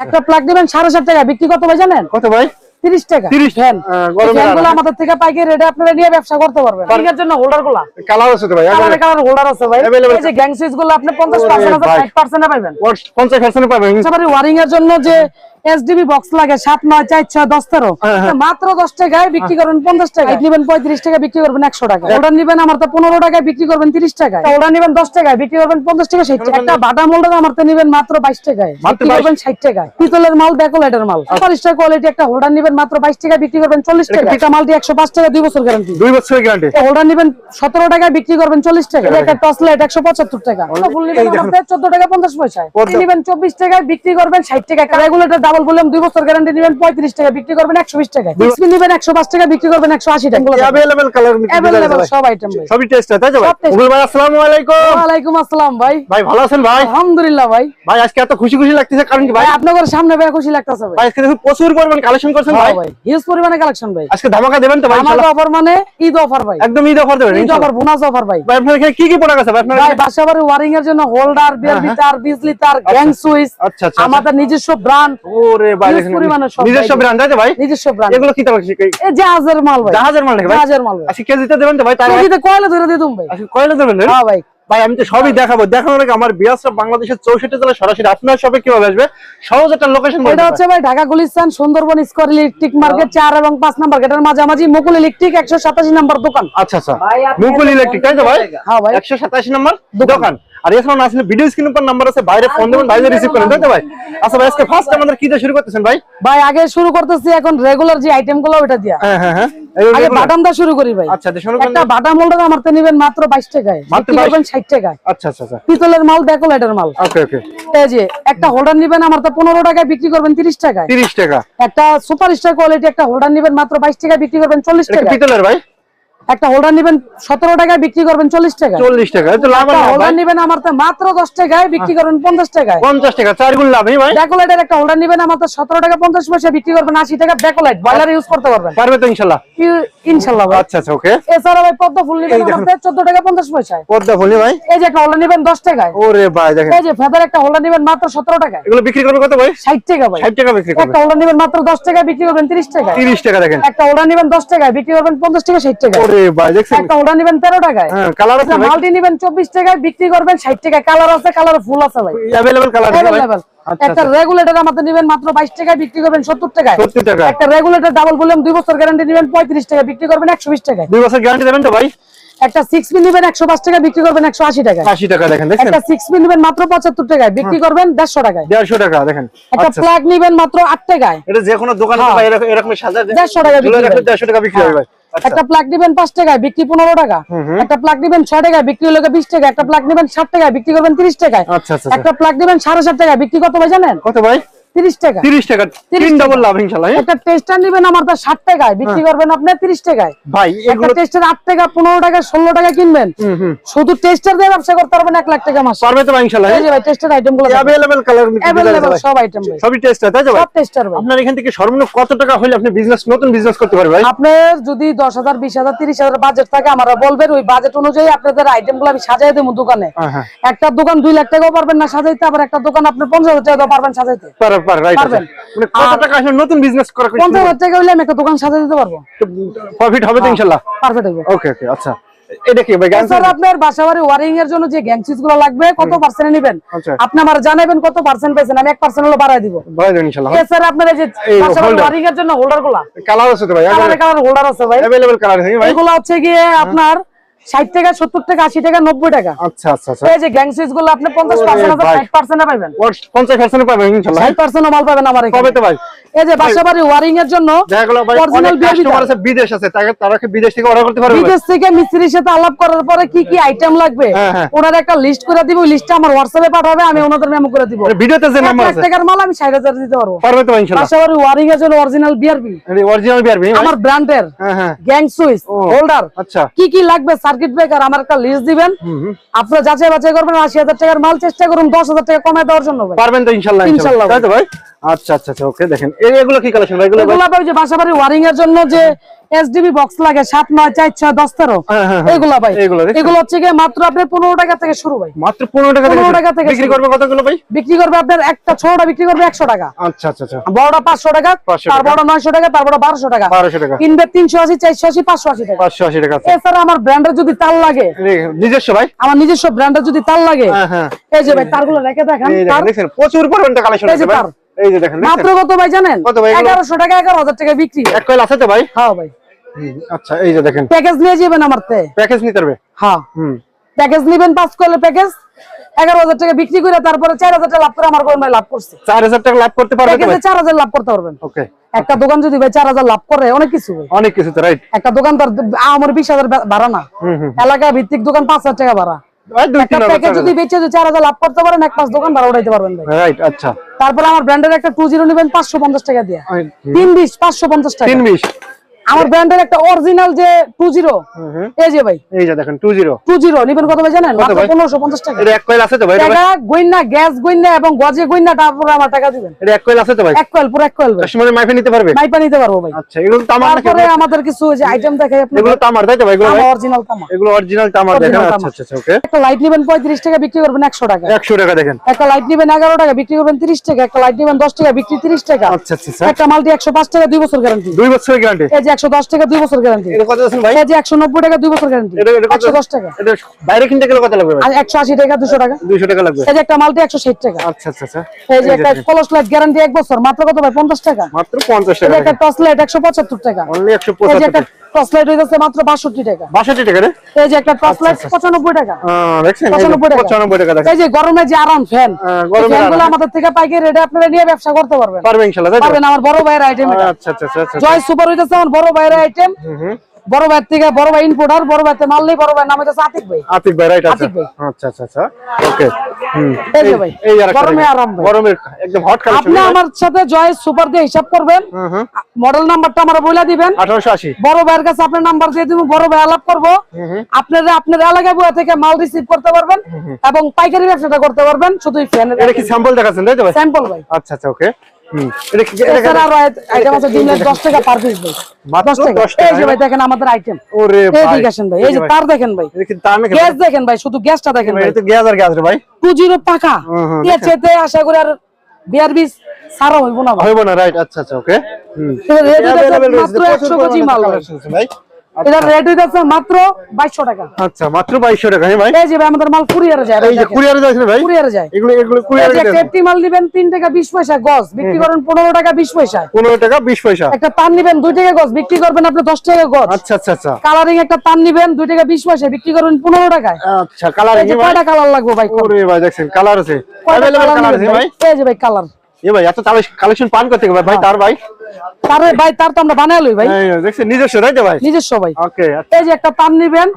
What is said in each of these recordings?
একটা প্লাগ দিবেন 7.5 টাকা, বিক্রি কত ভাই জানেন? কত ভাই? 30 টাকা। 30 ফ্যান ফ্যানগুলো আমাদের থেকে পাইকারি রেটে আপনারা নিয়ে ব্যবসা করতে পারবেন। এর জন্য হোল্ডারগুলো কালার আছে তো ভাই? কালার হোল্ডার আছে ভাই। এই যে গ্যাং সুইচগুলো আপনি 50% 60% পাবেন। 50% পাবেন। তারপরে ওয়ারিং এর জন্য যে এসডিবি বক্স লাগে 7 9 4 6 10 13 মাত্র 10 টাকায় বিক্রি করবেন 50 টাকা। নেবেন 35 টাকা, বিক্রি করবেন 100 টাকা। অর্ডার নেবেন আমার তো 15 টাকায়, বিক্রি করবেন 30 টাকায়। অর্ডার নেবেন 10 টাকায়, বিক্রি করবেন 50 টাকা 60 টাকা। একটা বাটা মোল্ডার আমার তো নেবেন মাত্র 22 টাকায়, বিক্রি করবেন 60 টাকায়। পিতলের মাল, ব্যাকলাইটের মাল, সুপার স্টার কোয়ালিটি একটা হোল্ডার নেবেন মাত্র 22 টাকায়, বিক্রি করবেন 40 টাকা। এটা মালটি 105 টাকা, 2 বছর গ্যারান্টি। 2 বছরের গ্যারান্টি। হোল্ডার নেবেন 17 টাকায়, বিক্রি করবেন 40 টাকা। একটা টর্চ লাইট 175 টাকা। ফুল নেবেন আমাদের 14 টাকা 50 পয়সায়। নেবেন 24 টাকায়, বিক্রি করবেন 60 টাকা। রেগুলেটর ডাবল ভলিউম 2 বছর গ্যারান্টি নেবেন 35 টাকা, বিক্রি করবেন 120 টাকা। ডিসপ্লে নেবেন 105 টাকা, বিক্রি করবেন 180 টাকা। अवेलेबल কালার अवेलेबल সব আইটেম ভাই, সবই টেস্ট আছে, তাই তো ভাই? মুকুল ভাই আসসালামু আলাইকুম। ওয়া আলাইকুম আসসালাম ভাই। ভাই ভালো আছেন ভাই? আলহামদুলিল্লাহ ভাই। ভাই আজকে এত খুশি খুশি লাগতেছে কারণ কি ভাই? আপনাদের সামনে ভাই খুশি লাগতেছে ভাই। ভাই আজকে দেখুন প্রচুর পরিমাণ কালেকশন করছেন ভাই। ভাই হিউজ পরিমাণে কালেকশন ভাই। আজকে ধামাকা দেবেন তো ভাই? আমাদের অফার মানে ঈদ অফার ভাই, একদম ঈদ অফার দেবেন। ঈদ অফার, বোনাস অফার ভাই। ভাই আপনার এখানে কি কি প্রোডাক্ট আছে ভাই? আপনার ভাই বাসাবাড়ি ওয়ারিং এর জন্য হোল্ডার, বিএলবি তার, বিজলি তার, গ্যাং সুইচ, আচ্ছা আচ্ছা আমাদের নিজস্ব ব্র্যান্ড। ওরে ভাই হিউজ দেখেন পরিমাণে সব নিজস্ব ভাই। ব্র্যান্ড, তাই তো ভাই? নিজস্ব ব্র্যান্ড। এগুলো কি তার এই জাহাজের মাল ভাই, জাহাজের মাল নাকি ভাই? জাহাজের মাল ভাই। আজকে কেজিতে দেবেন তো ভাই? তার কেজিতে কয়লা ধরে দিতুম ভাই। আজকে কয়লা দেবেন? হ্যাঁ ভাই। ভাই আমি তো সবই দেখাবো। দেখানোর আগে আমার বিয়াসরা বাংলাদেশের 64 জেলা সরাসরি আপনার শপে কিভাবে আসবে সহজ একটা লোকেশন বলুন। এটা হচ্ছে ভাই Dhaka Gulistan Sundarban square electric market 4 এবং 5 নাম্বার গেটের মাঝামাঝি মুকুল ইলেকট্রিক 187 নাম্বার দোকান। আচ্ছা আচ্ছা মুকুল ইলেকট্রিক, তাই তো ভাই? হ্যাঁ ভাই। 187 নাম্বার দোকান। আর এছাড়াও না আসলে ভিডিও স্ক্রিন উপর নাম্বার আছে, বাইরে ফোন দেবেন, বাইরে রিসিভ করেন, তাই তো ভাই? আচ্ছা ভাই আজকে ফার্স্ট আমাদের কি দিয়ে শুরু করতেছেন ভাই? ভাই আগে শুরু করতেছি এখন রেগুলার যে আইটেম গুলো ওটা দিয়া। হ্যাঁ হ্যাঁ হ্যাঁ আগে বাটামটা শুরু করি ভাই। আচ্ছা শুরু করেন। একটা বাটাম হোল্ডার আমার তো নেবেন মাত্র 22 টাকায়, বিক্রি করবেন 60 টাকায়। আচ্ছা আচ্ছা আচ্ছা পিতলের মাল, ব্যাকলাইটের মাল। ওকে ওকে। এই যে একটা হোল্ডার নেবেন আমার তো 15 টাকায়, বিক্রি করবেন 30 টাকায়। 30 টাকা। একটা সুপার স্টার কোয়ালিটি একটা হোল্ডার নেবেন মাত্র 22 টাকায়, বিক্রি করবেন 40 এটা টাকা। পিতলের ভাই? একটা হোল্ডার নেবেন 17 টাকায়, বিক্রি করবেন 40 টাকা। 40 টাকা। এটা লাভ একটা না হোল্ডার ভাই? নেবেন আমার তো মাত্র 10 টাকায়, বিক্রি করবেন 50 টাকায়। 50 টাকা, 4 গুণ লাভ ভাই। ব্যাকলাইটের একটা হোল্ডার নেবেন আমার তো 17 টাকা 50 পয়সা, বিক্রি করবেন 80 টাকা। ব্যাকলাইট বয়লার ইউজ করতে পারবেন, পারবে তো ইনশাআল্লাহ? ইনশাআল্লাহ ভাই। আচ্ছা আচ্ছা ওকে। এছাড়া ভাই পদ্ম ফুল নেবেন আমার তো 14 টাকা 50 পয়সায়। পদ্মা ফুল ভাই? এই যে একটা হোল্ডার নেবেন 10 টাকায়। ওরে ভাই দেখেন। এই যে ফেদার একটা হোল্ডার নেবেন মাত্র 17 টাকায়। এগুলো বিক্রি করবে কত ভাই? 60 টাকা ভাই। 60 টাকা বিক্রি করবে। একটা হোল্ডার নেবেন মাত্র 10 টাকায়, বিক্রি করবেন 30 টাকায়। 30 টাকা দেখেন। একটা হোল্ডার নেবেন 10 টাকায়, বিক্রি করবেন 50 টাকা 60 টাকা। ওরে ভাই দেখছেন? একটা হোল্ডার নেবেন 13 টাকায়। হ্যাঁ কালার আছে ভাই? মাল্টি নেবেন 24 টাকায়, বিক্রি করবেন 60 টাকায়। কালার আছে, কালার ফুল আছে ভাই। अवेलेबल কালার আছে ভাই? Available। আচ্ছা একটা রেগুলেটর আমাদের নেবেন মাত্র 22 টাকায়, বিক্রি করবেন 70 টাকায়। 70 টাকা। একটা রেগুলেটর ডাবল ভলিউম 2 বছর গ্যারান্টি নেবেন 35 টাকা, বিক্রি করবেন 120 টাকায়। 2 বছর গ্যারান্টি দেবেন তো ভাই? একটা 6 পিন নেবেন 105 টাকা, বিক্রি করবেন 180 টাকায়। 80 টাকা দেখেন দেখেন। একটা 6 পিন নেবেন মাত্র 75 টাকায়, বিক্রি করবেন 150 টাকায়। 150 টাকা দেখেন। একটা আচ্ছা প্লাগ নেবেন মাত্র 8 টাকায়। এটা যে কোনো দোকানে তো ভাই এরকম সাজা দেয় 150 টাকা বিক্রি হয়। 150 টাকা বিক্রি হয় ভাই। আচ্ছা একটা প্লাগ নেবেন 5 টাকায়, বিক্রি 15 টাকা। একটা প্লাগ নেবেন 6 টাকায়, বিক্রি হলো 20 টাকা। একটা প্লাগ নেবেন 60 টাকায়, বিক্রি করবেন 30 টাকায়। আচ্ছা আচ্ছা একটা প্লাগ নেবেন 7.5 টাকায়, বিক্রি কত ভাই জানেন? কত ভাই? 30 টাকা। 30 টাকা। 30 তিন টাকা। ডাবল লাভ ইনশাআল্লাহ। একটা টেস্টার নেবেন আমার তো 60 টাকায়, বিক্রি করবেন আপনি 30 টাকায়। ভাই একটা এগুলো টেস্টার 8 টাকা 15 টাকা 16 টাকা কিনবেন, শুধু টেস্টার দিয়ে ব্যবসা করতে পারবেন 1 লাখ টাকা মাসে। পারবে তো ভাই ইনশাআল্লাহ? এই যে ভাই টেস্টার আইটেমগুলো अवेलेबल কালার अवेलेबल সব আইটেম ভাই, সবই টেস্ট আছে, তাই তো ভাই? সব টেস্টার ভাই। আপনার এখান থেকে সর্বনিম্ন কত টাকা হইলে আপনি নতুন বিজনেস করতে পারবেন ভাই? আপনার যদি 10,000 20,000 30,000 বাজেট থাকে আমরা বলবেন, ওই বাজেট অনুযায়ী আপনাদের আইটেমগুলো আমি সাজাই দেবো দোকানে। হ্যাঁ একটা দোকান 2 লাখ টাকাও পারবেন না সাজাইতে, আবার একটা দোকান আপনি 50,000 টাকাও পারবেন সাজাইতে। রাইট। পারবেন। মানে কত টাকা আসলে নতুন বিজনেস করা 50,000 টাকা হইলে আমি একটা দোকান সাজাই দিতে পারবো। প্রফিট হবে তো ইনশাআল্লাহ? পারফেক্ট হবে। ওকে ওকে আচ্ছা। এটা কি ভাই? স্যার আপনার বাসাবাড়ি ওয়ারিং এর জন্য যে গ্যাং সুইচ গুলো লাগবে কত পার্সেন্ট নেবেন আচ্ছা। আপনি আমার জানাবেন কত পার্সেন্ট পেয়েছেন, আমি 1% হলো বাড়ায় দিব। ভাই দেন ইনশাআল্লাহ। স্যার আপনার এই যে এই বাসাবাড়ি holder। ওয়ারিং এর জন্য হোল্ডার গুলা কালার আছে তো ভাই? কালার হোল্ডার আছে ভাই। अवेलेबल কালার আছে ভাই? এগুলো হচ্ছে গিয়ে আপনার 60 টাকা 70 টাকা 80 টাকা 90 টাকা। আচ্ছা আচ্ছা আচ্ছা। এই যে গ্যাং সুইচ গুলো আপনি 50% ওরে ভাই। 60% পাবেন। 50% পাবেন ইনশাআল্লাহ? 60% মাল পাবেন আমার এখানে। কবে তো ভাই? এই যে বাসাবাড়ি ওয়ারিং এর জন্য দেখা গেল ভাই অরিজিনাল অনেক কাস্টমার আছে বিদেশ আছে, তারা কি বিদেশ থেকে অর্ডার করতে পারবে? বিদেশ থেকে মিস্ত্রির সাথে আলাপ করার পরে কি কি আইটেম লাগবে হ্যাঁ। ওনার একটা লিস্ট করে দিব, ওই লিস্টটা আমার হোয়াটসঅ্যাপে পাঠাবে, আমি ওনাদের মেমো করে দিব। ভিডিওতে যে নাম্বার 1 আছে টাকার মাল আমি 60,000 দিতে পারবো। পারবে তো ইনশাআল্লাহ? বাসাবাড়ি ওয়ারিং এর জন্য অরিজিনাল বিআরবি অরিজিনাল বিআরবি আমার ব্র্যান্ডের হ্যাঁ গ্যাং সুইচ হোল্ডার আচ্ছা। কি কি লাগবে সার্কিট ব্রেকার আমার একটা লিস্ট দিবেন, আপনারা যাচাই বাছাই করবেন। 80,000 টাকার মাল চেষ্টা করুন 10,000 টাকা কমায় দেওয়ার জন্য ভাই। পারবেন তো ইনশাআল্লাহ? ইনশাআল্লাহ তাই তো ভাই। আচ্ছা আচ্ছা আচ্ছা, ওকে। দেখেন এগুলো কি কালেকশন ভাই? এগুলো ভাই যে বাসাবাড়ি ওয়ারিং এর জন্য যে এসডিবি বক্স লাগে 7 9 4 6 10 13, এগুলো ভাই এগুলো হচ্ছে কি মাত্র আপনি 15 টাকা থেকে শুরু ভাই। মাত্র 15 টাকা থেকে 15 টাকা থেকে বিক্রি করবে কতগুলো ভাই? বিক্রি করবে আপনার একটা ছোটটা বিক্রি করবে 100 টাকা। আচ্ছা আচ্ছা আচ্ছা, বড়টা 500 টাকা, 500 তার বড় 900 টাকা, তার বড় 1200 টাকা। 1200 টাকা কিনবে 380 480 580 টাকা। 580 টাকা আছে। এছাড়া আমার ব্র্যান্ডের যদি তার লাগে, নিজস্ব ভাই, আমার নিজস্ব ব্র্যান্ডের যদি তার লাগে, এই যে ভাই তারগুলো রেখে দেখেন, এই দেখেন দেখেন প্রচুর পরিমাণে কালেকশন আছে ভাই। এই যে দেখেন মাত্র কত ভাই জানেন? 1100 টাকা 11,000 টাকা বিক্রি। এক কয়েল আছে তো ভাই? হ্যাঁ ভাই। আচ্ছা এই যে দেখেন প্যাকেজ নিয়ে যাবেন আমারতে, প্যাকেজ নিতে পারবে। হ্যাঁ প্যাকেজ নেবেন 5 কয়েলের প্যাকেজ 11,000 টাকা বিক্রি করে তারপরে 4,000 টাকা লাভ করে আমার কোন ভাই লাভ করছে। 4,000 টাকা লাভ করতে পারবে তো ভাই? 4,000 লাভ করতে পারবেন। ওকে, একটা দোকান যদি ভাই 4,000 লাভ করে অনেক কিছু ভাই, অনেক কিছু তো, রাইট। একটা দোকান তার আমার 20,000 ভাড়া না, এলাকা ভিত্তিক দোকান 5,000 টাকা ভাড়া। একটা প্যাকেজ যদি বেচে 4,000 লাভ করতে পারেন, এক মাস দোকান ভাড়া উঠাইতে পারবেন ভাই, রাইট। আচ্ছা, তারপর আমার ব্র্যান্ডের একটা 20 নেবেন 550 টাকা দিয়ে, 320 550 টাকা। 320 আমার ব্র্যান্ডের একটা অরিজিনাল যে 20, এই যে ভাই এই যে দেখেন 20 নেবেন কত ভাই জানেন? মাত্র 1550 টাকা। এটা এক কয়েল আছে তো ভাই? টাকা গইনা গ্যাস গইনা এবং গজে গইনা তারপর আমার টাকা দিবেন। এটা এক কয়েল আছে তো ভাই? এক কয়েল পুরো এক কয়েল ভাই। কাস্টমারের মাইপে নিতে পারবে? মাইপা নিতে পারবো ভাই। আচ্ছা, এগুলো তামার নাকি? তারপরে আমাদের কিছু যে আইটেম দেখাই আপনি, এগুলো তামার তাই তো ভাই? এগুলো ভাই অরিজিনাল তামা, এগুলো অরিজিনাল তামার দেখেন। আচ্ছা আচ্ছা, ওকে। একটা লাইট নেবেন 35 টাকা বিক্রি করবেন 100 টাকা। 100 টাকা দেখেন। একটা লাইট নেবেন 11 টাকা বিক্রি করবেন 30 টাকা। একটা লাইট নেবেন 10 টাকা বিক্রি 30 টাকা। আচ্ছা আচ্ছা, একটা মাল্টি 105 টাকা 2 বছর গ্যারান্টি। 2 বছরের গ্যারান্টি। এই যে 110 টাকা 2 বছর গ্যারান্টি। এটা কত আছেন ভাই? এই যে 190 টাকা 2 বছর গ্যারান্টি। এটা 110 টাকা। এটা বাইরে কিনতে গেলে কত লাগবে ভাই? আর 180 টাকা 200 টাকা। 200 টাকা লাগবে। এই যে একটা মাল্টি 160 টাকা। আচ্ছা আচ্ছা আচ্ছা, এই যে একটা ফলস লাইট গ্যারান্টি 1 বছর মাত্র কত ভাই? 50 টাকা। মাত্র 50 এই যে টাকা। একটা টর্চ লাইট 175 টাকা। অনলি এই যে 175 একটা টাকা। টর্চ লাইট হইতাছে মাত্র 62 টাকা। 62 টাকা রে? এই যে একটা টর্চ লাইট 95 টাকা। দেখছেন? 95 টাকা দেখেন। এই যে গরমে যে আরাম ফ্যান, গরমে ফ্যানগুলো আমাদের থেকে পাইকারি রেটে আপনারা নিয়ে ব্যবসা করতে পারবেন। পারবে ইনশাআল্লাহ, তাই তো? পারবেন, আমার বড় ভাইয়ের আইটেম এটা। আচ্ছা আচ্ছা আচ্ছা, জয় সুপার হইতাছে আমার বড় ভাইয়ের আইটেম। বড় ভাই থেকে বড় ভাই ইম্পোর্টার, বড় ভাইতে মাল নেই, বড় ভাই নাম হইতাছে আতিক ভাই। আতিক ভাই, রাইট। আতিক ভাই। আচ্ছা আচ্ছা আচ্ছা, ওকে। এই যে ভাই এই আরেকটা গরমে আরাম ভাই, গরমের একদম হট কালেকশন। আপনি আমার সাথে জয় সুপার দিয়ে হিসাব করবেন, মডেল নাম্বারটা আমরা বলে দিবেন। 1880। বড় ভাইয়ের কাছে আপনার নাম্বার দিয়ে দিব, বড় ভাই আলাপ করবো। আপনারা আপনার এলাকায় বসে থেকে মাল রিসিভ করতে পারবেন এবং পাইকারি ব্যবসাটা করতে পারবেন। শুধু ফ্যানের এটা কি স্যাম্পল দেখাচ্ছেন তাই তো ভাই? স্যাম্পল ভাই। আচ্ছা আচ্ছা, ওকে। এটা কি এছাড়া আরো আইটেম আছে দিনের 10 টাকা পার পিস ভাই। মাত্র 10 টাকা। 10 টাকা। এই যে ভাই দেখেন আমাদের আইটেম। ওরে এই ভাই, দিকে আসেন ভাই, এই যে তার দেখেন ভাই, এটা কি তার নাকি? গ্যাস দেখেন ভাই, শুধু গ্যাসটা দেখেন ভাই। এটা তো গ্যাস আর গ্যাস রে ভাই। 20 পাকা। এর চেয়ে আশা করি আর বিআরবি সারা হইব না ভাই। হইব না, রাইট। আচ্ছা আচ্ছা, ওকে। মাত্র 100 কেজি মাল ভাই। এটা রেট হইতাছে মাত্র 2200 টাকা। আচ্ছা, মাত্র 2200 টাকা। হ্যাঁ ভাই, এই যে ভাই আমাদের মাল কুরিয়ারে যায়। এই যে কুরিয়ারে যায় ভাই? কুরিয়ারে যায়। এগুলো কুরিয়ারে যায়। সেফটি মাল নেবেন 3 টাকা 20 পয়সা গজ, বিক্রি করেন 15 টাকা 20 পয়সা। 15 টাকা 20 পয়সা। একটা তার নেবেন 2 টাকা গজ, বিক্রি করবেন আপনি 10 টাকা গজ। আচ্ছা আচ্ছা আচ্ছা, কালারিং একটা তার নেবেন 2 টাকা 20 পয়সা, বিক্রি করবেন 15 টাকায়। আচ্ছা, কালার এই যে কয়টা কালার লাগবে ভাই? ওরে ভাই, দেখছেন কালার আছে, কয়টা अवेलेबल কালার কালার নেবেন আছে ভাই। এই যে ভাই কালার। এ ভাই এত কালেকশন পান করতে ভাই? ভাই তার ভাই তারে ভাই তার তো আমরা বানাই লই ভাই, এই দেখছেন নিজস্ব তাই তো ভাই? নিজস্ব ভাই। ওকে, এই যে একটা তার নেবেন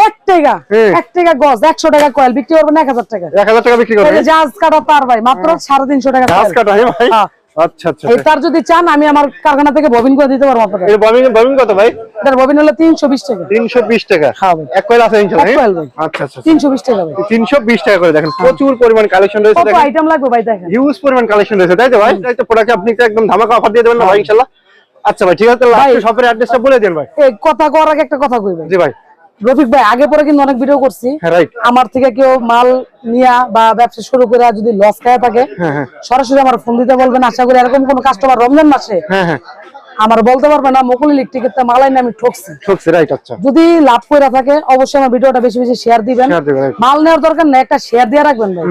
1 টাকা, হ্যাঁ। 1 টাকা গজ, 100 টাকা কয়েল, বিক্রি করবেন 1000 টাকা। 1000 টাকা বিক্রি এই করবে? যে জাহাজ কাটা তার ভাই মাত্র 350 টাকা গাছ কয়েল। কাটা হয় ভাই? হ্যাঁ। আচ্ছা আচ্ছা, এই তার যদি চান আমি আমার কারখানা থেকে ববিন করে দিতে পারবো আপনাদের। এর ববিন কত ভাই? এটার ববিন হলো 320 টাকা। 320 টাকা। হ্যাঁ ভাই, এক কয়েল আছে ইনশাআল্লাহ? এক কয়েল ভাই। আচ্ছা আচ্ছা, 320 টাকা ভাই। 320 টাকা করে। দেখেন প্রচুর পরিমাণ কালেকশন রয়েছে, কত দেখেন আইটেম লাগবে ভাই দেখেন। হিউজ পরিমাণ কালেকশন রয়েছে তাই তো ভাই? তাই তো প্রোডাক্ট আপনি তো একদম ধামাকা অফার দিয়ে দেবেন না ভাই ইনশাআল্লাহ? আচ্ছা ভাই, ঠিক আছে, লাস্ট শপের অ্যাড্রেসটা বলে দেন ভাই। এই কথা করার আগে একটা কথা কই ভাই। জি ভাই। রফিক ভাই আগে পরে কিন্তু অনেক ভিডিও করছি, হ্যাঁ, রাইট। আমার থেকে কেউ মাল নিয়া বা ব্যবসা শুরু করে যদি লস খায় থাকে হ্যাঁ, সরাসরি আমার ফোন দিতে বলবেন। আশা করি এরকম কোন কাস্টমার রমজান মাসে হ্যাঁ হ্যাঁ, আমার বলতে পারবে না মুকুল ইলেকট্রিকের মালাই না আমি ঠকছি। ঠকছে, রাইট। আচ্ছা, যদি লাভ করে থাকে অবশ্যই আমার ভিডিওটা বেশি বেশি শেয়ার দিবেন। শেয়ার দিবেন, রাইট। মাল নেওয়ার দরকার না, একটা শেয়ার দিয়ে রাখবেন ভাই।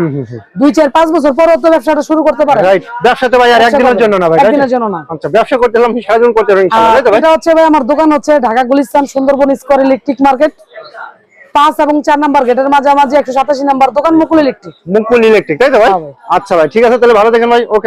2 4 5 বছর পরে তো ব্যবসাটা শুরু করতে পারেন, রাইট। ব্যবসা তো ভাই আর একদিনের জন্য না ভাই, একদিনের জন্য না। আচ্ছা, ব্যবসা করতে হলে আপনি সারাদিন করতে পারবেন ইনশাআল্লাহ, তাই তো ভাই? এটা হচ্ছে ভাই আমার দোকান হচ্ছে Dhaka Gulistan Sundarban square electric market 5 এবং 4 নাম্বার গেটের মাঝামাঝি 187 নাম্বার দোকান মুকুল ইলেকট্রিক। মুকুল ইলেকট্রিক তাই তো ভাই? হ্যাঁ ভাই। আচ্ছা ভাই, ঠিক আছে, তাহলে ভালো থাকেন ভাই। ওকে।